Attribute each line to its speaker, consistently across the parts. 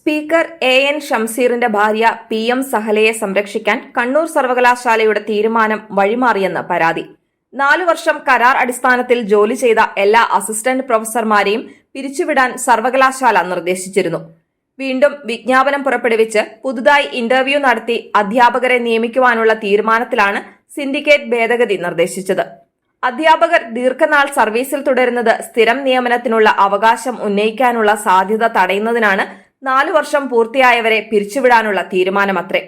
Speaker 1: Speaker N ഷംസീറിന്റെ ഭാര്യ M സഹലയെ സംരക്ഷിക്കാൻ കണ്ണൂർ സർവകലാശാലയുടെ തീരുമാനം വഴിമാറിയെന്ന് പരാതി. 4 വർഷം കരാർ അടിസ്ഥാനത്തിൽ ജോലി ചെയ്ത എല്ലാ അസിസ്റ്റന്റ് പ്രൊഫസർമാരെയും പിരിച്ചുവിടാൻ സർവകലാശാല നിർദ്ദേശിച്ചിരുന്നു. വീണ്ടും വിജ്ഞാപനം പുറപ്പെടുവിച്ച് പുതുതായി ഇന്റർവ്യൂ നടത്തി അധ്യാപകരെ നിയമിക്കുവാനുള്ള തീരുമാനത്തിലാണ് സിൻഡിക്കേറ്റ് ഭേദഗതി നിർദ്ദേശിച്ചത്. അധ്യാപകർ ദീർഘനാൾ സർവീസിൽ തുടരുന്നത് സ്ഥിരം നിയമനത്തിനുള്ള അവകാശം ഉന്നയിക്കാനുള്ള സാധ്യത തടയുന്നതിനാണ് 4 വർഷം പൂർത്തിയായവരെ പിരിച്ചുവിടാനുള്ള തീരുമാനമത്രേ.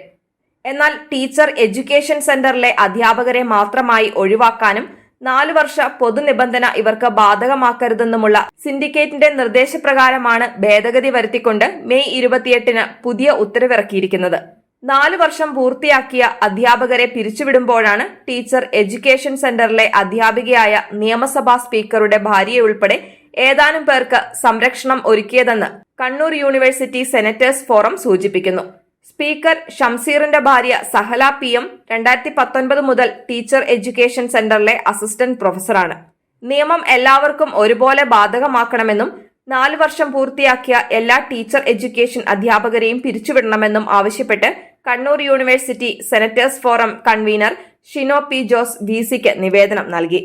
Speaker 1: എന്നാൽ ടീച്ചർ എഡ്യൂക്കേഷൻ സെന്ററിലെ അധ്യാപകരെ മാത്രമായി ഒഴിവാക്കാനും 4 വർഷ പൊതുനിബന്ധന ഇവർക്ക് ബാധകമാക്കരുതെന്നുമുള്ള സിൻഡിക്കേറ്റിന്റെ നിർദ്ദേശപ്രകാരമാണ് ഭേദഗതി വരുത്തിക്കൊണ്ട് മെയ് 28-ന് പുതിയ ഉത്തരവിറക്കിയിരിക്കുന്നത്. 4 വർഷം പൂർത്തിയാക്കിയ അധ്യാപകരെ പിരിച്ചുവിടുമ്പോഴാണ് ടീച്ചർ എഡ്യൂക്കേഷൻ സെന്ററിലെ അധ്യാപികയായ നിയമസഭാ സ്പീക്കറുടെ ഭാര്യയുൾപ്പെടെ ഏതാനും പേർക്ക് സംരക്ഷണം ഒരുക്കിയതെന്ന് കണ്ണൂർ യൂണിവേഴ്സിറ്റി സെനറ്റേഴ്സ് ഫോറം സൂചിപ്പിക്കുന്നു. സ്പീക്കർ ഷംസീറിന്റെ ഭാര്യ സഹല എം 2019 മുതൽ ടീച്ചർ എഡ്യൂക്കേഷൻ സെന്ററിലെ അസിസ്റ്റന്റ് പ്രൊഫസറാണ്. നിയമം എല്ലാവർക്കും ഒരുപോലെ ബാധകമാക്കണമെന്നും 4 വർഷം പൂർത്തിയാക്കിയ എല്ലാ ടീച്ചർ എഡ്യൂക്കേഷൻ അധ്യാപകരെയും പിരിച്ചുവിടണമെന്നും ആവശ്യപ്പെട്ട് Kannur university senators forum convener Shino P Jose VCക്ക് നിവേദനം നൽകി.